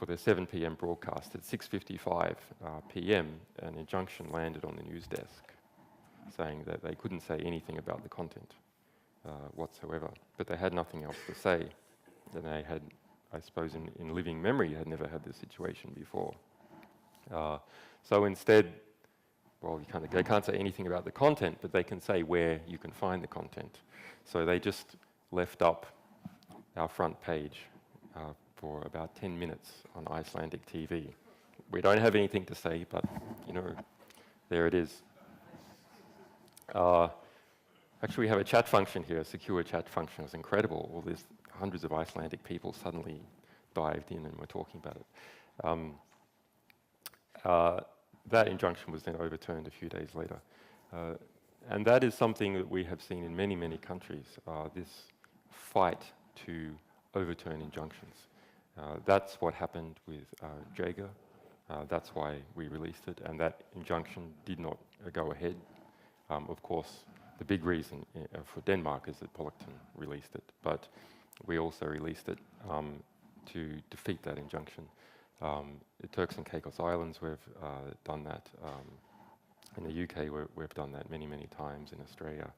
for their 7 p.m. broadcast. At 6:55 p.m., an injunction landed on the news desk saying that they couldn't say anything about the content whatsoever. But they had nothing else to say. And they had, I suppose, in living memory, had never had this situation before. So instead, well, they can't say anything about the content, but they can say where you can find the content. So they just left up our front page for about 10 minutes on Icelandic TV. We don't have anything to say, but, there it is. Actually, we have a chat function here, a secure chat function. It's incredible. All these hundreds of Icelandic people suddenly dived in and were talking about it. That injunction was then overturned a few days later. And that is something that we have seen in many, many countries, this fight to overturn injunctions. That's what happened with Jaeger. That's why we released it, and that injunction did not go ahead. Of course, the big reason for Denmark is that Pollockton released it, but we also released it to defeat that injunction. The Turks and Caicos Islands, we've done that. In the UK, we've done that many, many times. In Australia.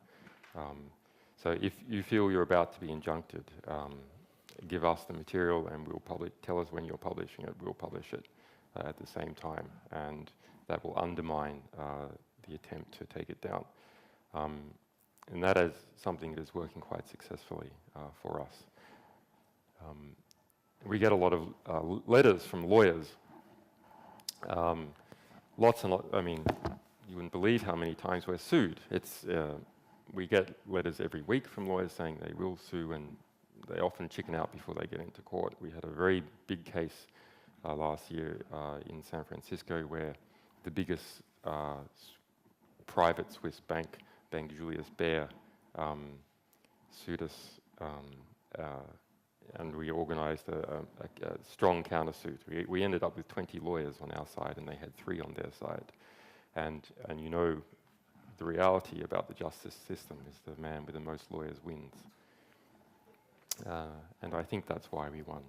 So if you feel you're about to be injuncted, give us the material and we'll tell us when you're publishing it. We'll publish it at the same time, and that will undermine the attempt to take it down. And that is something that is working quite successfully for us. We get a lot of letters from lawyers. Lots and lots. I mean, you wouldn't believe how many times we're sued. We get letters every week from lawyers saying they will sue, and they often chicken out before they get into court. We had a very big case last year in San Francisco where the biggest private Swiss bank, Bank Julius Baer, sued us, and we organised a strong countersuit. We ended up with 20 lawyers on our side, and they had 3 on their side. And the reality about the justice system is the man with the most lawyers wins. And I think that's why we won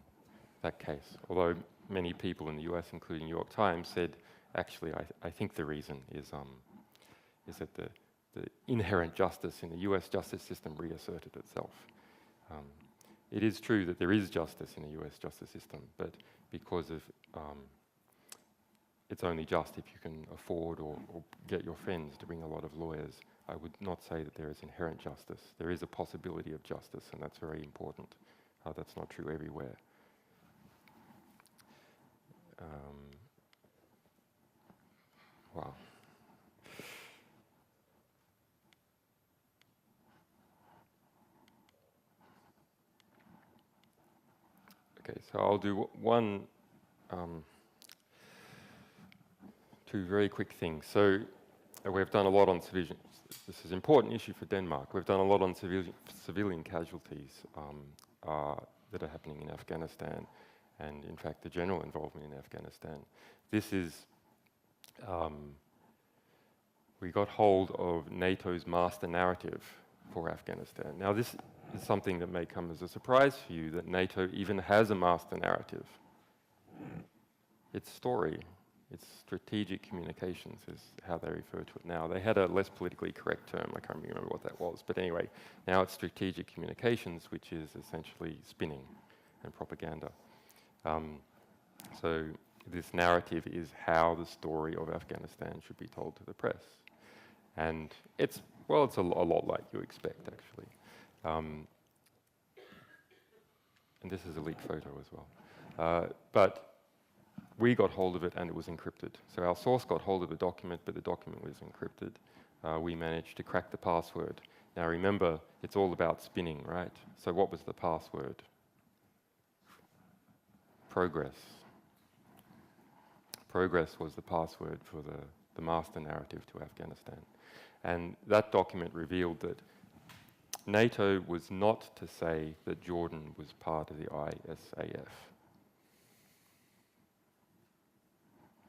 that case. Although many people in the US, including New York Times, said, actually, I think the reason is that the inherent justice in the US justice system reasserted itself. It is true that there is justice in the US justice system, but because of it's only just if you can afford or get your friends to bring a lot of lawyers. I would not say that there is inherent justice. There is a possibility of justice, and that's very important. That's not true everywhere. Wow. Okay, so I'll do two very quick things. So we've done a lot on civilian. This is an important issue for Denmark. We've done a lot on civilian casualties that are happening in Afghanistan, and in fact the general involvement in Afghanistan. This is, we got hold of NATO's master narrative for Afghanistan. Now this is something that may come as a surprise for you, that NATO even has a master narrative. Its story, its strategic communications is how they refer to it now. They had a less politically correct term, I can't remember what that was, but anyway, now it's strategic communications, which is essentially spinning and propaganda. So this narrative is how the story of Afghanistan should be told to the press. And it's a lot like you expect, actually. And this is a leaked photo as well. But we got hold of it and it was encrypted. So our source got hold of the document, but the document was encrypted. We managed to crack the password. Now remember, it's all about spinning, right? So what was the password? Progress. Progress was the password for the master narrative to Afghanistan. And that document revealed that NATO was not to say that Jordan was part of the ISAF.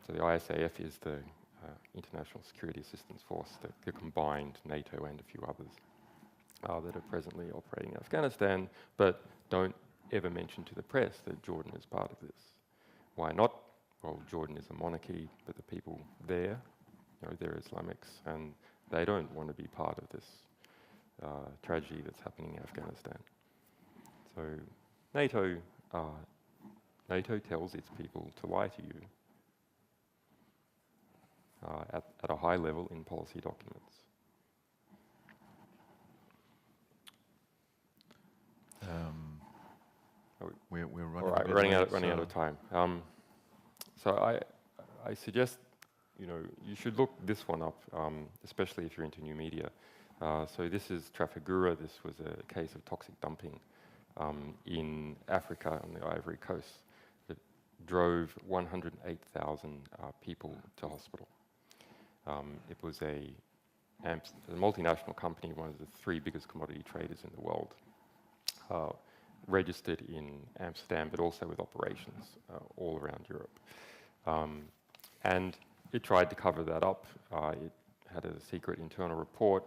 So the ISAF is the International Security Assistance Force, the combined NATO and a few others that are presently operating in Afghanistan, but don't ever mention to the press that Jordan is part of this. Why not? Well, Jordan is a monarchy, but the people there, they're Islamics, and they don't want to be part of this tragedy that's happening in Afghanistan. So NATO tells its people to lie to you at a high level in policy documents. We're running. All right, running out of time. So I suggest you should look this one up, especially if you're into new media. So this is Trafigura. This was a case of toxic dumping in Africa on the Ivory Coast that drove 108,000 people to hospital. It was a multinational company, one of the 3 biggest commodity traders in the world, registered in Amsterdam, but also with operations all around Europe. And it tried to cover that up. It had a secret internal report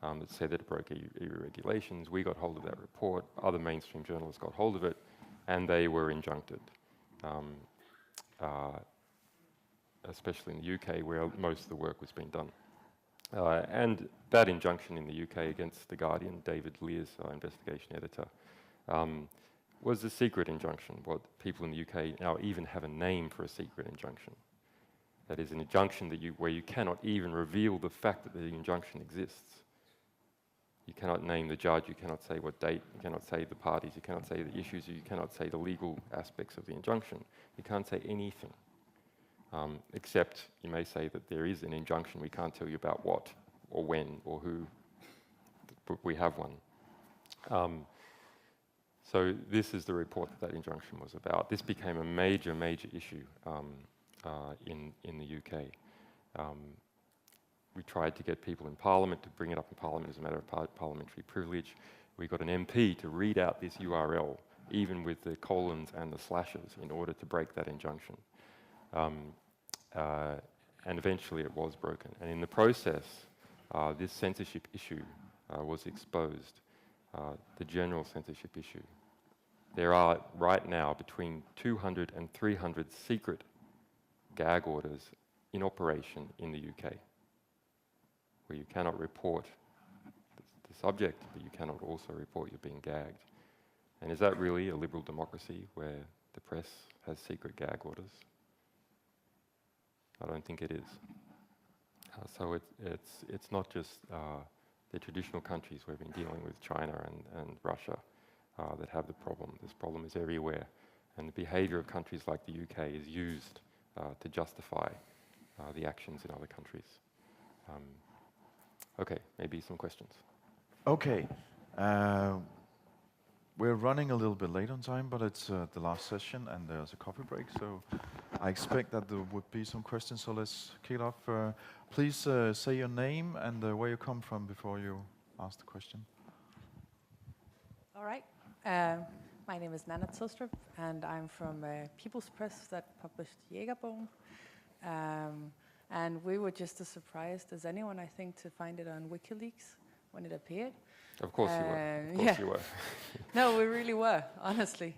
that said that it broke EU regulations. We got hold of that report. Other mainstream journalists got hold of it, and they were injuncted, especially in the UK, where most of the work was being done. And that injunction in the UK against The Guardian, David Lear's investigation editor, was a secret injunction. What people in the UK now even have a name for a secret injunction. That is an injunction where you cannot even reveal the fact that the injunction exists. You cannot name the judge, you cannot say what date, you cannot say the parties, you cannot say the issues, you cannot say the legal aspects of the injunction. You can't say anything, except you may say that there is an injunction, we can't tell you about what, or when, or who, but we have one. So this is the report that injunction was about. This became a major, major issue in the UK. We tried to get people in Parliament to bring it up in Parliament as a matter of parliamentary privilege. We got an MP to read out this URL, even with the colons and the slashes, in order to break that injunction. And eventually it was broken. And in the process, this censorship issue was exposed, the general censorship issue. There are right now between 200 and 300 secret gag orders in operation in the UK, where you cannot report the subject, but you cannot also report you're being gagged. And is that really a liberal democracy where the press has secret gag orders? I don't think it is. So it's not just the traditional countries we've been dealing with, China and Russia, that have the problem. This problem is everywhere. And the behavior of countries like the UK is used to justify the actions in other countries. Okay, maybe some questions. Okay. We're running a little bit late on time, but it's the last session and there's a coffee break, so I expect that there would be some questions, so let's kick it off. Please say your name and where you come from before you ask the question. All right. My name is Nana Tilstrup, and I'm from People's Press that published Jaeger. And we were just as surprised as anyone, I think, to find it on WikiLeaks when it appeared. Of course you were. Of course you were. No, we really were, honestly,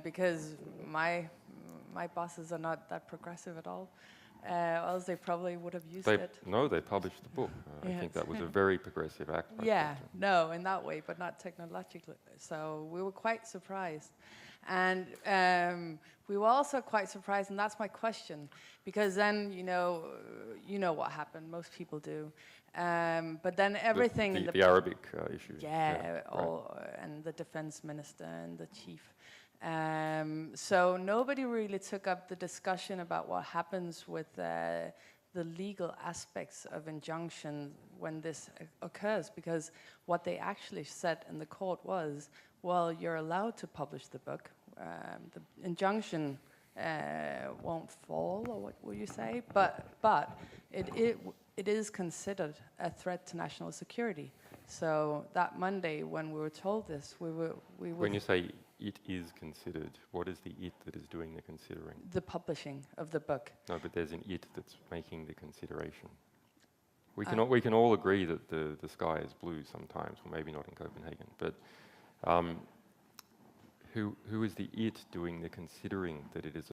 because my bosses are not that progressive at all. Else they probably would have used it. No, they published the book. I think that was a very progressive act. Yeah, no, in that way, but not technologically. So we were quite surprised. And we were also quite surprised, and that's my question, because then, you know what happened, most people do. But then everything... The Arabic issue. Yeah, and the defense minister and the chief. So nobody really took up the discussion about what happens with the legal aspects of injunction when this occurs, because what they actually said in the court was, well, you're allowed to publish the book. The injunction won't fall, or what will you say? But it is considered a threat to national security. So that Monday, when we were told this, we were. When you say it is considered, what is the it that is doing the considering? The publishing of the book. No, but there's an it that's making the consideration. We can all agree that the sky is blue sometimes, or maybe not in Copenhagen, but who is the it doing the considering that it is